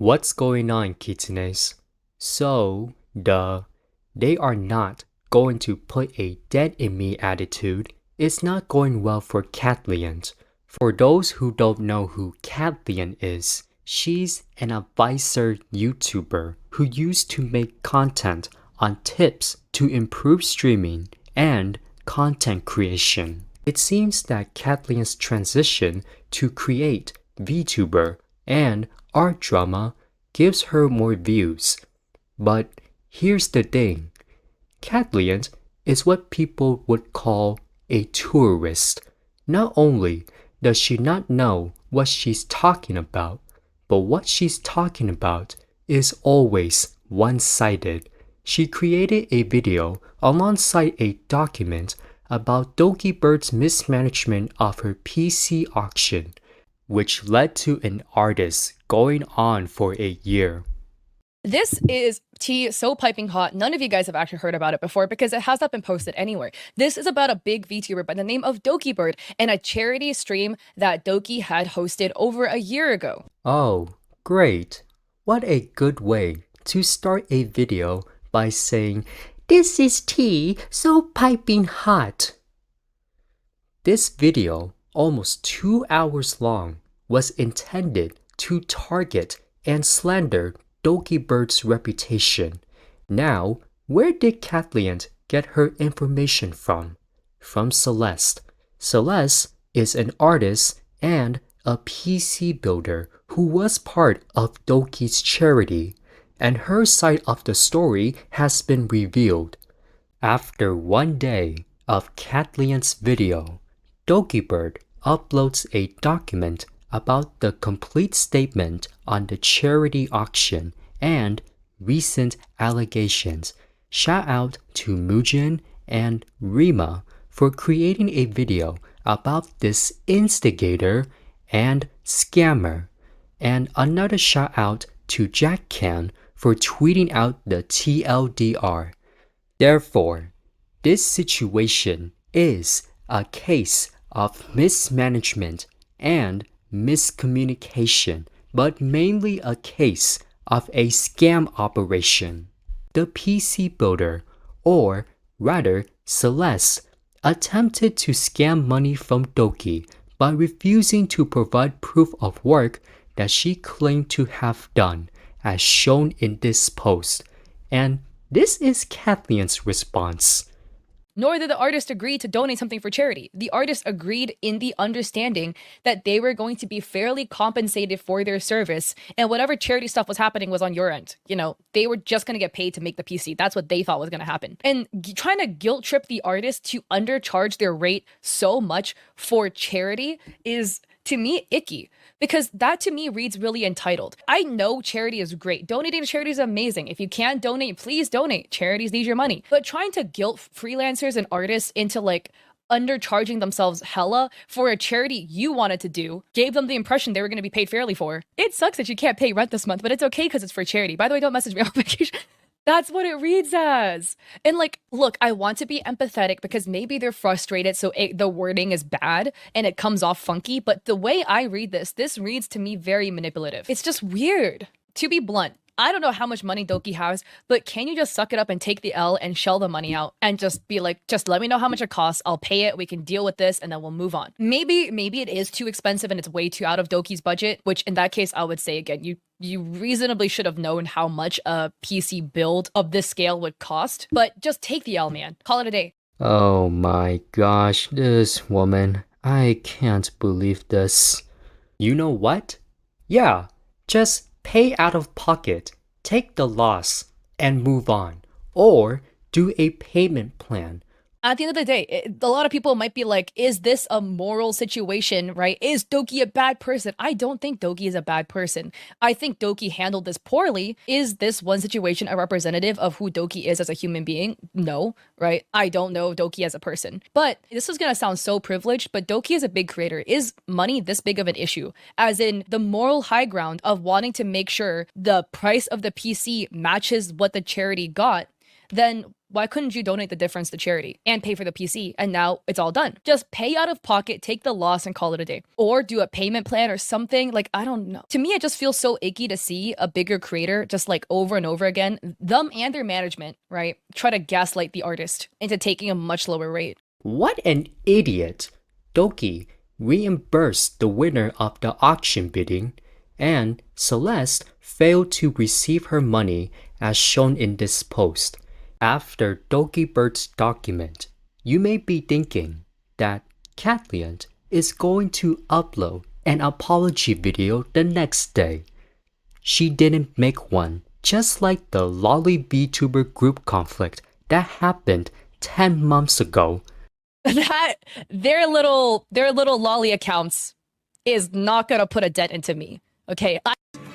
What's going on, kitsunes? They are not going to put a dead in me attitude. It's not going well for Katliente. For those who don't know who Kathleen is, she's an advisor YouTuber who used to make content on tips to improve streaming and content creation. It seems that Kathleen's transition to create VTuber and art drama gives her more views. But here's the thing. Katliente is what people would call a tourist. Not only does she not know what she's talking about, but what she's talking about is always one-sided. She created a video alongside a document about Doki Bird's mismanagement of her PC auction, which led to an artist going on for a year. This is tea so piping hot, none of you guys have actually heard about it before because it has not been posted anywhere. This is about a big VTuber by the name of Doki Bird and a charity stream that Doki had hosted over a year ago. Oh, great. What a good way to start a video by saying, "This is tea so piping hot." This video, almost 2 hours long, was intended to target and slander Doki Bird's reputation. Now, where did Katliente get her information from? From Celeste. Celeste is an artist and a PC builder who was part of Doki's charity, and her side of the story has been revealed. After 1 day of Katliente's video, Doki Bird uploads a document about the complete statement on the charity auction and recent allegations. Shout out to Mujin and Rima for creating a video about this instigator and scammer. And another shout out to Jack Can for tweeting out the TLDR. Therefore, this situation is a case of mismanagement and miscommunication, but mainly a case of a scam operation. The PC builder, or rather Celeste, attempted to scam money from Doki by refusing to provide proof of work that she claimed to have done, as shown in this post. And this is Kathleen's response. Nor did the artist agree to donate something for charity. The artist agreed in the understanding that they were going to be fairly compensated for their service, and whatever charity stuff was happening was on your end. You know, they were just going to get paid to make the PC. That's what they thought was going to happen. And trying to guilt trip the artist to undercharge their rate so much for charity is, to me, icky. Because that to me reads really entitled. I know charity is great. Donating to charity is amazing. If you can't donate, please donate. Charities need your money. But trying to guilt freelancers and artists into like undercharging themselves hella for a charity you wanted to do gave them the impression they were going to be paid fairly for. It sucks that you can't pay rent this month, but it's okay because it's for charity. By the way, don't message me on vacation. That's what it reads as. And like, look, I want to be empathetic because maybe they're frustrated, so the wording is bad and it comes off funky. But the way I read this reads to me very manipulative. It's just weird. To be blunt, I don't know how much money Doki has, but can you just suck it up and take the L and shell the money out and just be like, just let me know how much it costs. I'll pay it. We can deal with this and then we'll move on. Maybe it is too expensive and it's way too out of Doki's budget, which in that case, I would say again, you reasonably should have known how much a PC build of this scale would cost, but just take the L, man. Call it a day. Oh my gosh, this woman. I can't believe this. You know what? Yeah, just pay out of pocket, take the loss, and move on. Or do a payment plan. At the end of the day, a lot of people might be like, is this a moral situation, right? Is Doki a bad person? I don't think Doki is a bad person. I think Doki handled this poorly. Is this one situation a representative of who Doki is as a human being? No, right? I don't know Doki as a person. But this is going to sound so privileged, but Doki is a big creator. Is money this big of an issue? As in the moral high ground of wanting to make sure the price of the PC matches what the charity got, then why couldn't you donate the difference to charity and pay for the PC? And now it's all done. Just pay out of pocket, take the loss, and call it a day. Or do a payment plan or something. Like, I don't know. To me, it just feels so icky to see a bigger creator just like over and over again, them and their management, right, try to gaslight the artist into taking a much lower rate. What an idiot! Doki reimbursed the winner of the auction bidding, and Celeste failed to receive her money as shown in this post. After Dokibird's document, you may be thinking that Katliente is going to upload an apology video the next day. She didn't make one, just like the Lolly VTuber group conflict that happened 10 months ago. That their little lolly accounts is not gonna put a dent into me. Okay.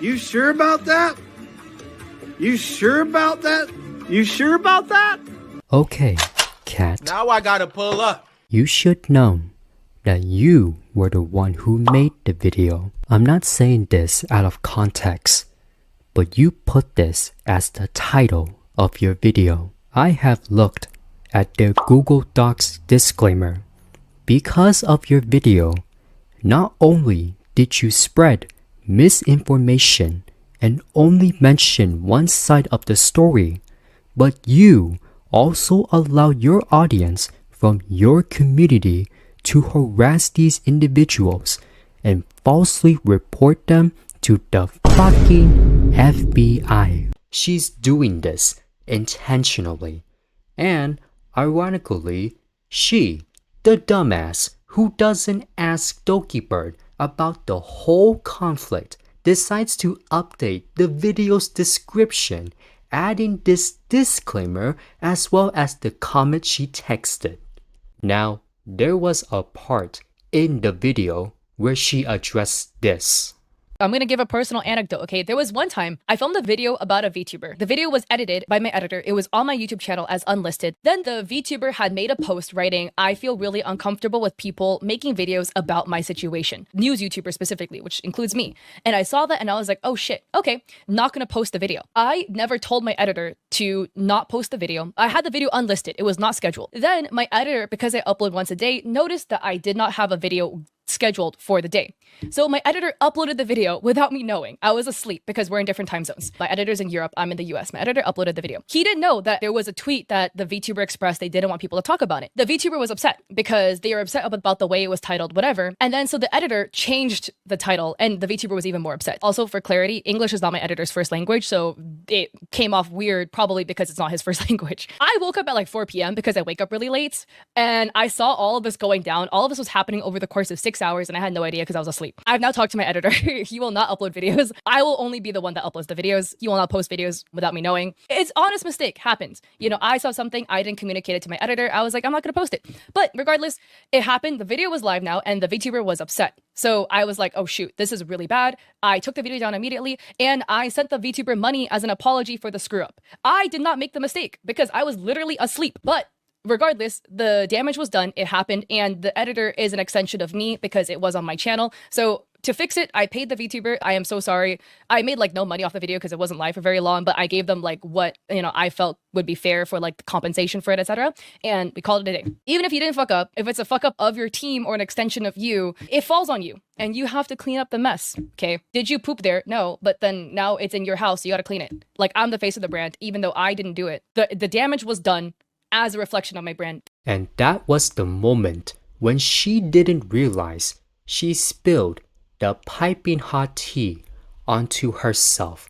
You sure about that? You sure about that? You sure about that? Okay, Kat. Now I gotta pull up. You should know that you were the one who made the video. I'm not saying this out of context, but you put this as the title of your video. I have looked at their Google Docs disclaimer. Because of your video, not only did you spread misinformation and only mention one side of the story, but you also allowed your audience from your community to harass these individuals and falsely report them to the fucking FBI. She's doing this intentionally. And ironically, she, the dumbass who doesn't ask Dokibird about the whole conflict, decides to update the video's description, adding this disclaimer as well as the comment she texted. Now, there was a part in the video where she addressed this. I'm going to give a personal anecdote, okay? There was one time I filmed a video about a VTuber. The video was edited by my editor. It was on my YouTube channel as unlisted. Then the VTuber had made a post writing, I feel really uncomfortable with people making videos about my situation. News YouTuber specifically, which includes me. And I saw that and I was like, oh shit, okay, not going to post the video. I never told my editor to not post the video. I had the video unlisted. It was not scheduled. Then my editor, because I upload once a day, noticed that I did not have a video scheduled for the day. So my editor uploaded the video without me knowing. I was asleep because we're in different time zones. My editor's in Europe, I'm in the US. My editor uploaded the video. He didn't know that there was a tweet that the VTuber expressed they didn't want people to talk about it. The VTuber was upset because they were upset about the way it was titled, whatever. And then so the editor changed the title and the VTuber was even more upset. Also, for clarity, English is not my editor's first language, so it came off weird probably because it's not his first language. I woke up at like 4 p.m. because I wake up really late and I saw all of this going down. All of this was happening over the course of 6 hours and I had no idea because I was asleep. I've now talked to my editor. He will not upload videos. I will only be the one that uploads the videos. He will not post videos without me knowing. It's honest mistake, happens. You know, I saw something, I didn't communicate it to my editor. I was like, I'm not gonna post it. But regardless, it happened. The video was live now and the VTuber was upset. So I was like, oh shoot, this is really bad. I took the video down immediately and I sent the VTuber money as an apology for the screw up. I did not make the mistake because I was literally asleep, but regardless, the damage was done, it happened, and the editor is an extension of me because it was on my channel. So to fix it, I paid the VTuber. I am so sorry. I made like no money off the video because it wasn't live for very long, but I gave them like what, you know, I felt would be fair for like the compensation for it, etc. And we called it a day. Even if you didn't fuck up, if it's a fuck up of your team or an extension of you, it falls on you and you have to clean up the mess. Okay. Did you poop there? No, but then now it's in your house. So you got to clean it. Like, I'm the face of the brand, even though I didn't do it. The damage was done as a reflection of my brand. And that was the moment when she didn't realize she spilled the piping hot tea onto herself.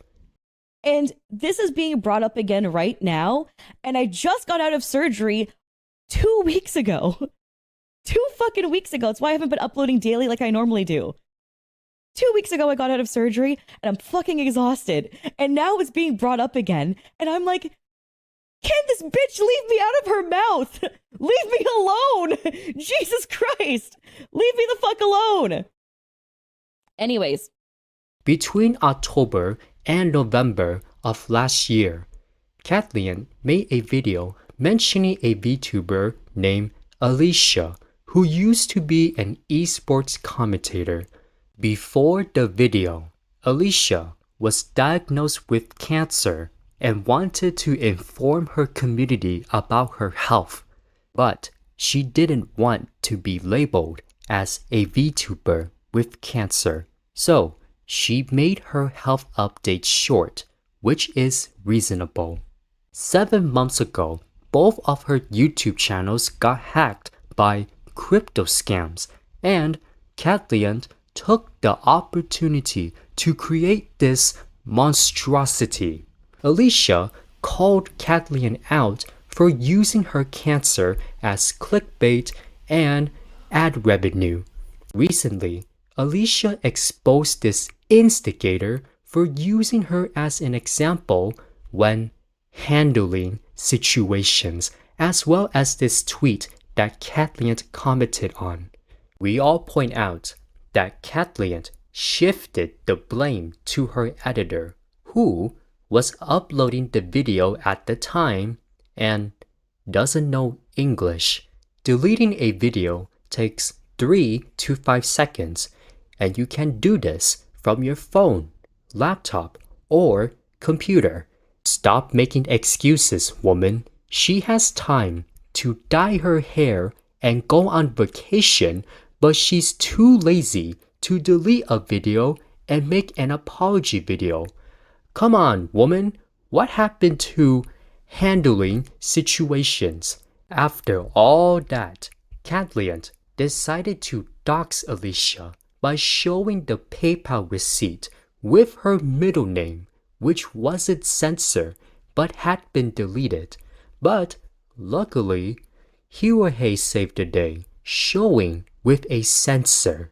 And this is being brought up again right now. And I just got out of surgery 2 weeks ago. 2 fucking weeks ago. That's why I haven't been uploading daily like I normally do. 2 weeks ago, I got out of surgery and I'm fucking exhausted. And now it's being brought up again. And I'm like, can this bitch leave me out of her mouth? Leave me alone. Jesus Christ. Leave me the fuck alone. Anyways. Between October and November of last year, Kathleen made a video mentioning a VTuber named Alicia who used to be an esports commentator. Before the video, Alicia was diagnosed with cancer and wanted to inform her community about her health, but she didn't want to be labeled as a VTuber with cancer, so she made her health update short, which is reasonable. 7 months ago, both of her YouTube channels got hacked by crypto scams, and Katliente took the opportunity to create this monstrosity. Alicia called Kathleen out for using her cancer as clickbait and ad revenue. Recently, Alicia exposed this instigator for using her as an example when handling situations, as well as this tweet that Katliente commented on. We all point out that Katliente shifted the blame to her editor, who was uploading the video at the time and doesn't know English. Deleting a video takes 3 to 5 seconds, and you can do this from your phone, laptop, or computer. Stop making excuses, woman. She has time to dye her hair and go on vacation, but she's too lazy to delete a video and make an apology video. Come on, woman. What happened to handling situations? After all that, Katliente decided to dox Alicia by showing the PayPal receipt with her middle name, which wasn't censored but had been deleted. But luckily, Hirohei saved the day, showing with a censor.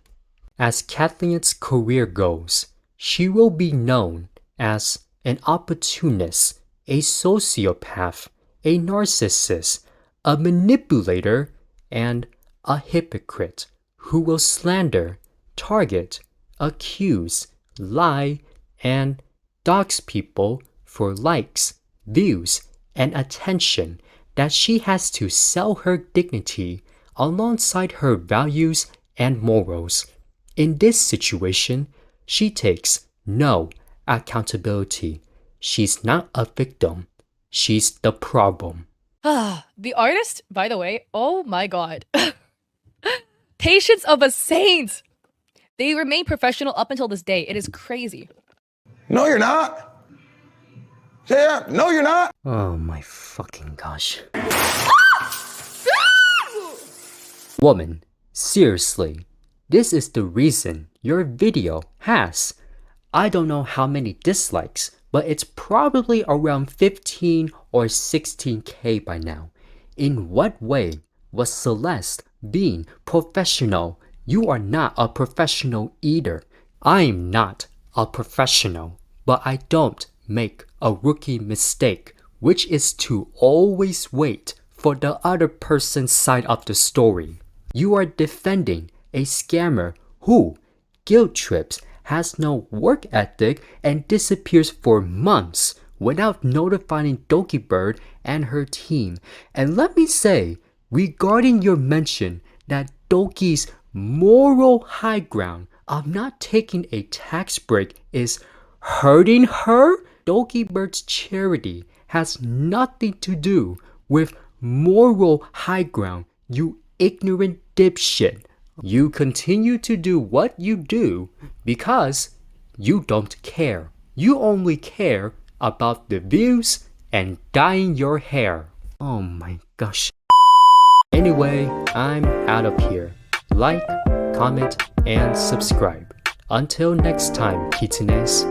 As Katliente's career goes, she will be known as an opportunist, a sociopath, a narcissist, a manipulator, and a hypocrite who will slander, target, accuse, lie, and dox people for likes, views, and attention that she has to sell her dignity alongside her values and morals. In this situation, she takes no accountability. She's not a victim. She's the problem. The artist, by the way, oh my god. Patience of a saint! They remain professional up until this day. It is crazy. No, you're not. Yeah, no, you're not. Oh my fucking gosh. Woman, seriously, this is the reason your video has, I don't know how many dislikes, but it's probably around 15 or 16K by now. In what way was Celeste being professional? You are not a professional either. I'm not a professional, but I don't make a rookie mistake, which is to always wait for the other person's side of the story. You are defending a scammer who guilt trips, has no work ethic, and disappears for months without notifying Doki Bird and her team. And let me say, regarding your mention that Doki's moral high ground of not taking a tax break is hurting her, Doki Bird's charity has nothing to do with moral high ground, you ignorant dipshit. You continue to do what you do because you don't care. You only care about the views and dyeing your hair. Oh my gosh. Anyway, I'm out of here. Like, comment, and subscribe. Until next time, Kitsunes.